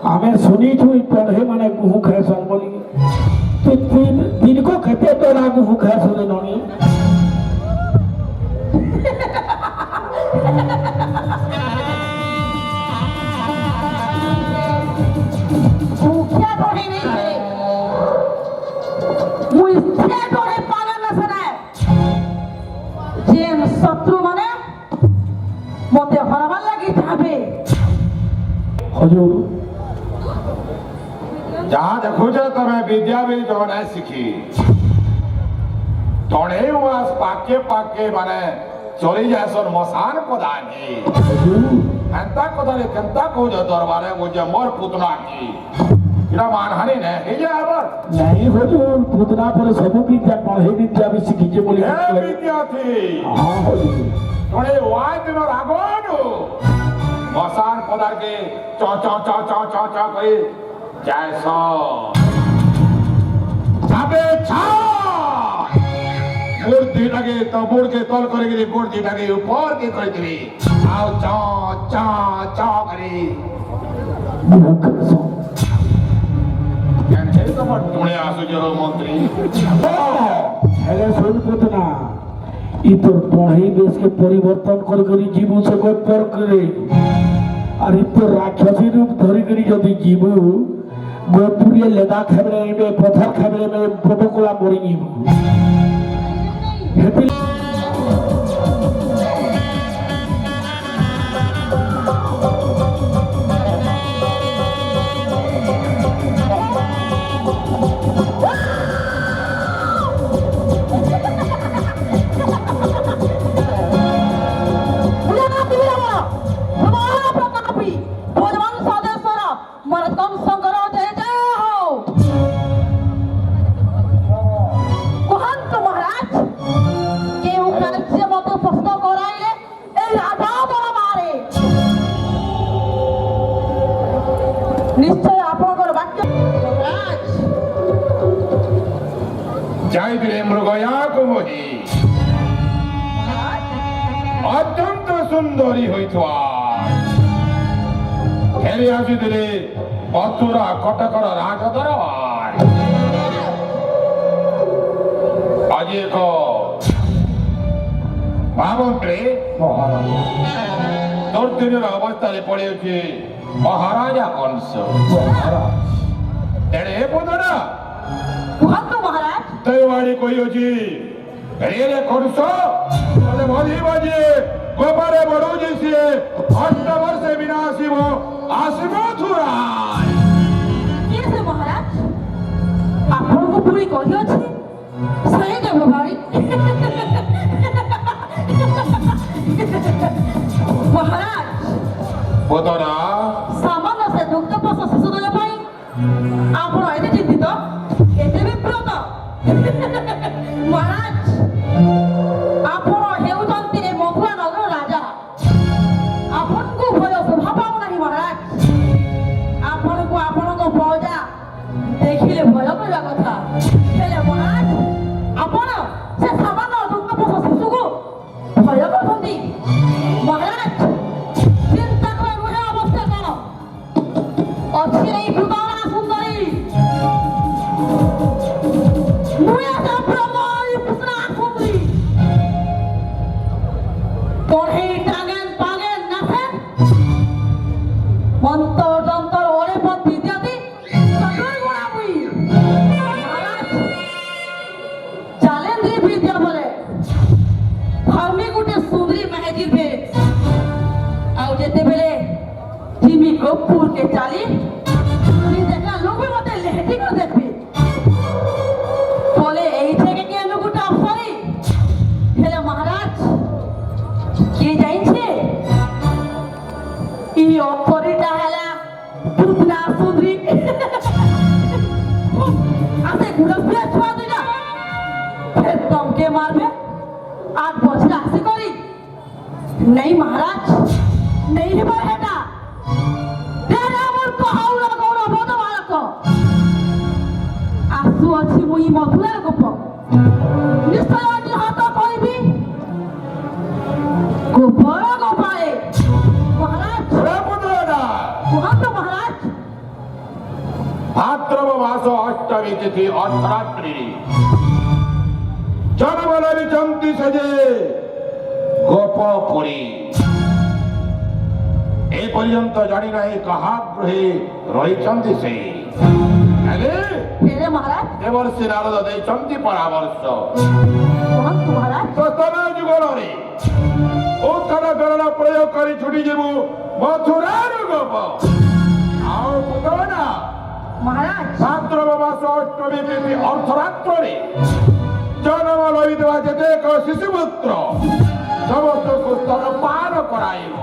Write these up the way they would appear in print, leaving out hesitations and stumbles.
आमे सुनी छुई पढ़े माने गुहू खाएसन बोली तो दिन को खेते तोरा गुहू खाए सुने ननी क्या पढ़े नहीं थे मुझसे तोरे पागल न सराय जेन शत्रु माने मोते हरवा लगी जाबे हुजूर जहाँ देखो जो तुम्हें विद्या भी जो नहीं सीखी तोड़े हुआ पाके पाके माने चोरी जैसन मसान पदानी अंता कदाले कंता को जो दरबारे मुझे मोर पुतना की इरा मानहानि नहीं है आबर नहीं हुजूर पुतना पर सब विद्या पढ़े विद्या भी सीखी जे बोली ए विद्या थी हां हुजूर तोड़े वाई दिनो रागोनु मसान पदार के चौ चौ चौ चौ चौ चौ करे जैसा जाबे छा मूर्ति लगे तो मुड़ के तल करेगी मूर्ति लगे ऊपर के करेगी आओ चा चा चा करे कैसे तो मत टुणे आसु जरो मंत्री हेले सुन पुतना ई तो पढ़े देश के परिवर्तन कर करी जीव से को पर करे और ई तो राक्षसी रूप धरी करी जदी जीव गोपुरिया लेदा खेबरे में पत्थर खेबरे में प्रोटोकॉल मरी हेती निश्चय आपनकर वाक्य जय दिले मृगया कुमही अत्यंत सुंदरी होइथवा फेरी आसी दिले बतुरा कटकर राज दरबार आज एक भावंत्रे दुर्दिन अवस्था पड़े अच्छे महाराजा कंस तेरे पुतना कुहंतो महाराज तैवाड़ी कोई अच्छी रे कंस मने मधी बाजे गोपारे बड़ू जैसे 8 वर्ष विनाशी वो आसमो थुराय कैसे महाराज आपन को पूरी कही अछि सही देव भाई महाराज पुतना सामान्य से दुग्ध पशु शिशु दया पाई आपन एते चिंतित एते विप्रत महाराज आपन हेउचंती ए मथुरा नगर राजा आपन को भय शोभा पाउ नाही महाराज आपन को आपन को प्रजा देखिले भय करबा कथा हेले महाराज आपन से सामान्य दुग्ध पशु शिशु को भय करथंती महाराज चिंता कर रुहे अवस्था करो अच्छी नहीं भूताना सुंदरी मुया सा प्रमाई पुत्रा सुंदरी पढ़े टांगन पागन नाथे मंत्र जंतर ओरे पद विद्याति सकल गुणा हुई महाराज चैलेंज विद्या बोले धर्मी गुटे सुंदरी महजिर भेज आउ जेते बेले जिमी गोपुर के चाली नी देखा लोग मते लेहटी को देखबे बोले एई থেকে के लोगटा अफसरी हेले महाराज के जाई छे ई अफसरीटा हला पुतना सुंदरी आसे गुड़सिया छुआ दिना फिर तुम के मारबे आज बछड़ा आसे करी नहीं महाराज नहीं है बेटा तेरा मोर को हाउला गौर बोध बालक आसु अछि मुई मथुरा गोप निश्चय आज हाथ कहबी गोबर गोपाए महाराज पुतना कुहंत महाराज ভাদ্রব মাস অষ্টমী তিথি অর্ধরাত্রি জনবল বিচন্তি সেজে গোপপুরী এই পর্যন্ত জানি নাই কাহা গৃহে রহিଛନ୍ତି ସେ ହେଲେ ফেরে মহারাজ ଦେବର୍ଷି ନାରଦ ଦେଇଛନ୍ତି ପରାମର୍ଶ କୁହନ୍ତୁ ମହାରାଜ ସତନ ଯୁଗଳରେ ଉତ୍ତର କରଣ ପ୍ରୟୋଗ କରି ଛୁଟି ଯିବୁ ମଥୁରାରୁ ଗୋପ ଆଉ ପୁତନା মহারাজ ଭାଦ୍ରବ ମାସ ଅଷ୍ଟମୀ ତିଥି ଅର୍ଦ୍ଧରାତ୍ରରେ ଜନ୍ମ ଲଇଥିବା ଯେତେକ ଶିଶୁପୁତ୍ର ସମସ୍ତଙ୍କୁ ସ୍ତନପାନ କରାଇବ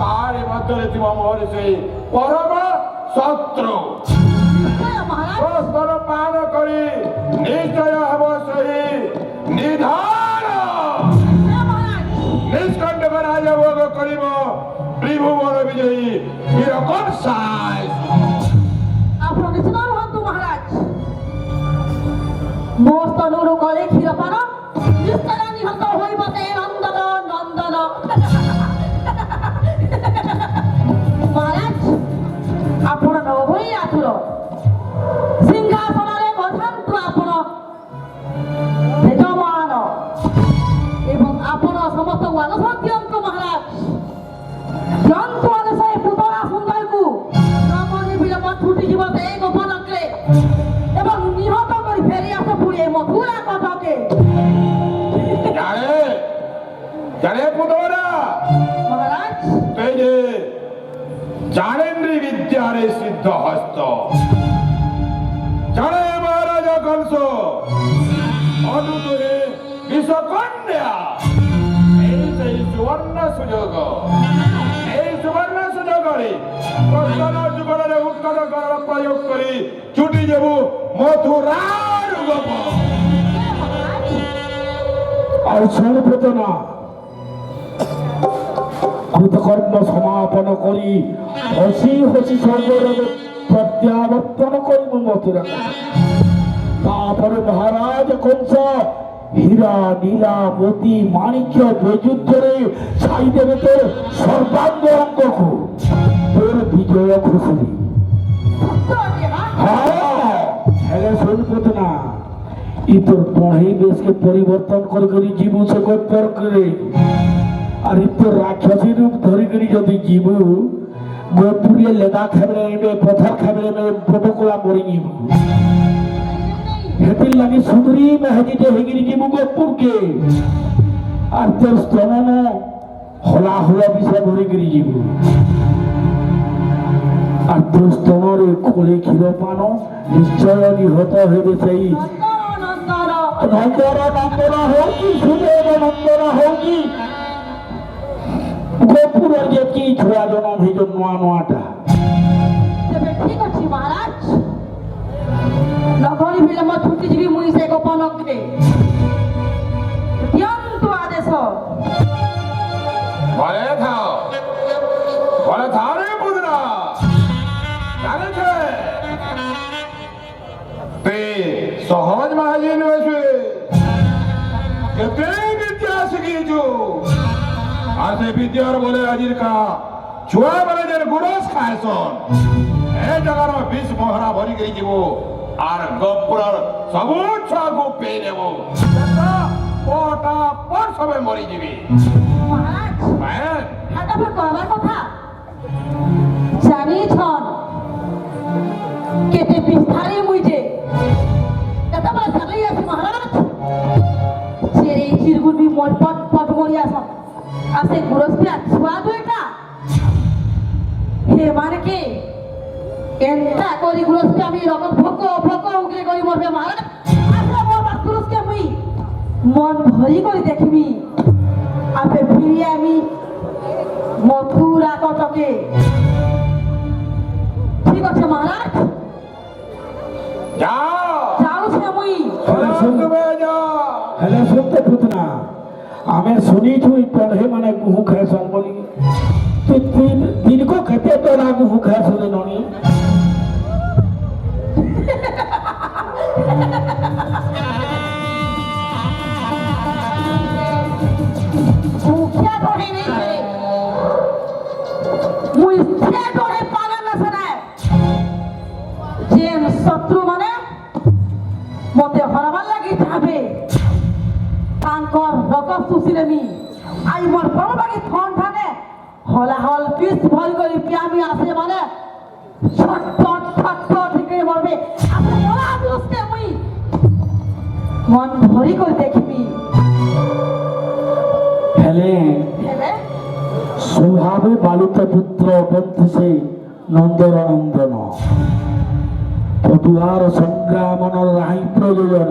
ତାରି ମଧ୍ୟରେ ଥିବା ମୋର ସେଇ ପରମ ଶତ୍ରୁ মহারাজ ସ୍ତନପାନ କରି ନିଶ୍ଚୟ ହେବ ସେହି ନିଧାନ ନିଷ୍କଣ୍ଟକ ରାଜଭୋଗ କରିବ ତ୍ରିଭୁବନ ବିଜୟୀ ବୀରକଂସାୟ ଆପଣ ନିଶ୍ଚିତ ରୁହନ୍ତୁ ମହାରାଜ ମୋ ସ୍ତନରୁ ଗଲେ କ୍ଷୀରପାନ ନିଶ୍ଚୟ ନିହତ ହୋଇବ ସେ ନନ୍ଦନ ନନ୍ଦନ ମହାରାଜ ଆପଣ ନ ହୋଇ ଆତୁର ସିଂହାସନରେ ବସାନ୍ତୁ ଆପଣ ଯଜମାନ ଏବଂ ଆପଣ ସମସ୍ତଙ୍କୁ ଆଦେଶ ଦିଅନ୍ତୁ ମହାରାଜ ଦିଅନ୍ତୁ ଆଦେଶ ଏ ପୁତଳା ସୁନ୍ଦରକୁ ନକରି ବିଳମ୍ବ ଛୁଟିଯିବ ସେ ଗୋପଲଙ୍କରେ ଏବଂ ନିହତ କରି ଫେରି ଆସ ପୁଣି ଏ ମଥୁରା କଟକେ ଜାଣେ ଜାଣେ ପୁତନା ମହାରାଜ তুই যে জানেন্দ্রী বিদ্যারে সিদ্ধ হস্ত জানে মহারাজা কংস অনুতরে বিশ্বকন্যা এই সেই সুবর্ণ সুযোগ এই সুবর্ণ সুযোগরে প্রস্তান যুগরে উৎকট করার প্রয়োগ করে ছুটি যাবু মথুরার গোপ আর সর্বপ্রথমা কৃতকর্ম সমাপন করি হসি হসি স্বর্গরাজে প্রত্যাবর্তন করিব মথুরা তারপরে মহারাজ কংস হীরা নীলা মতি মাণিক্য বৈযুদ্ধরে ছাই দেবে তোর সর্বাঙ্গ অঙ্গকু তোর বিজয় খুশি হ্যাঁ হেলে সর্বপ্রথম না ই তোর পড়াই দেশকে পরিবর্তন করে জীবন সে গোপর করে আর তোর রাক্ষসী রূপ ধরি করে যদি জীব গোপুরিয়ে লেদা খাবলে নেবে পথর খাবলে নেবে প্রটোকলা মরি নিব হেতির লাগি সুন্দরী মেহেদিতে হেগিরি জীব গোপুরকে আর তোর স্তনন হলা হলা বিষয় ধরি করে জীব আর তোর স্তনরে কোলে ক্ষীর পান নিশ্চয় নিহত হইবে সেই নন্দন নন্দরা নন্দরা হোক কি সুদেব নন্দরা হোক কি গোপুরের যে কি ছুয়া জনম হইল নোয়া নোয়াটা ତେବେ ଠିକ ଅଛି ମହାରାଜ ନଗରୀ ବିଳମ୍ବ ଛୁଟିଯିବି ମୁଇଁ ସେ ଗୋପଲଙ୍କରେ ଦିଅନ୍ତୁ ଆଦେଶ বলে থাও রে পুতনা জানেছে তুই সহজ মাহাজি নয়েছে কেতে বিদ্যা শিখিছু আর সে বিদ্যার বলে আজির কা ছুয়া বলে যে গুড়স খায়সন এ জায়গার বিষ মহরা ভরি গই যাব আর গপুরর সবু ছুয়াকু পেয়ে নেব পটা পট সবে মরি যাবি মহারাজ হ্যাঁ এটা ফের কহবার কথা জানিছন কেতে বিস্তারে মুই যে কেতবেলে চালাই আছি মহারাজ সেরে চিরগুলি মন পট পট মরি আসন আর সে গুরস্পিয়া ছুয়া দুইটা হে মানে কি এন্তা করি গুরস্পি আমি রকম ভোক ভোক উগলে করি মরবে মহারাজ আসলে মোর বাস্তুরসকে মুই মন ভরি করে দেখিবি আপে ফিরিয়ে আমি মথুরা কটকে ঠিক আছে মহারাজ যাও যাଉଛି মুই তুমি যাও হেলে সত্য পুতনা আমি শুনিছু পড়ে মানে গুহু খাইছন বলি তুই দিনকো খেতে তোরা গুহু খাইছ রে ননি মুখিয়া ধরে নেই মুই সে ধরে পালা না সরে যে সুশীলে মি আই মোর বড় বাকি ফোন থাকে হলা হল পিস ভল করে পিয়ামি আসে মানে ছটপট ছটপট ঠিক মরবে আপনি বলা দুসকে মুই মন ভরি করে দেখিবি হেলে হেলে স্বভাবে বালিত পুত্র বন্ধুসে নন্দর নন্দন পটুয়ার সংগ্রামনর রাহি প্রয়োজন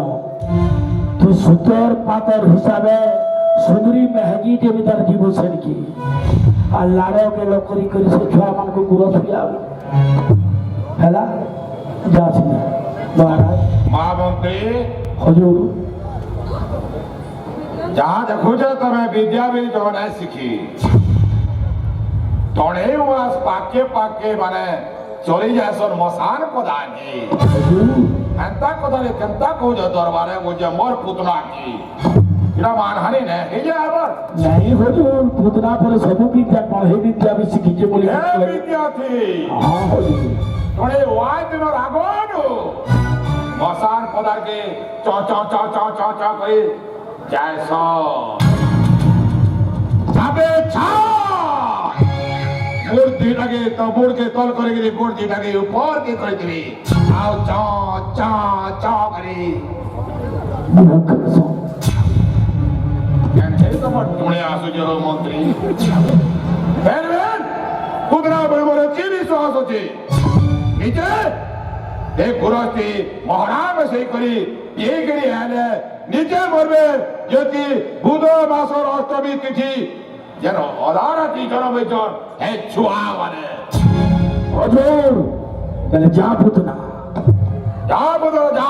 তুই সুতর পাতর হিসাবে সুন্দরী মেহগি দেবী তার জীব সেনকি আর লাড় গেল করি করি সে ছুয়া মানুষ গুরস পিয়াবি হেলা যাচ্ছি না মহারাজ মহামন্ত্রী হজুর ଯାହା ଦେଖୁଛ ତମେ ବିଦ୍ୟା ବି ଜଣେ ନାହିଁ ଶିଖି ତଣେଇ ମାସ ପାକେ ପାକେ ମାନେ ଚଳି ଯାଏସନ୍ ମଶାନ ପଦାନି হজুর ହେନ୍ତା କଥାରେ କେନ୍ତା କହୁଛ ଦରବାରେ କହୁଛ ମୋର ପୁତନା କି ଏଟା ମାନହାନି ନେ ହେଇଯେ ଆবার नहीं हजूर पुतना पर सब विद्या पढ़े विद्या भी सीखीजे बोली ହେ ବିଦ୍ୟାର୍ଥୀ हाँ हजूर ତଣେ ୱାଇ ଦିନର ଆଗରୁ ମଶାନ ପଦାକେ ଚ ଚ ଚ ଚ ଚ ଚ କରି ଯାଏସ যাবে ছা মোর দিটাকে তো মোড়কে তল করে গেলি গোড় দিটাকে উপর কে করে দিবি আও চ চ চ করে मूर्ख सो কেন তোমার টুনে আসুছে হো মন্ত্রী বেন বেন কুদরা বড় কি বিশ্বাস আছে নিচে দেখ গুরস্তি মহারাজ সেই করি এই গড়ি আলে নিচে মরবে যদি বুধ মাসর অষ্টমী তিথি যেন অধারাতি জনবেচন হে ছুয়া মানে हजूर पहले जा पुतना যা বুধ যা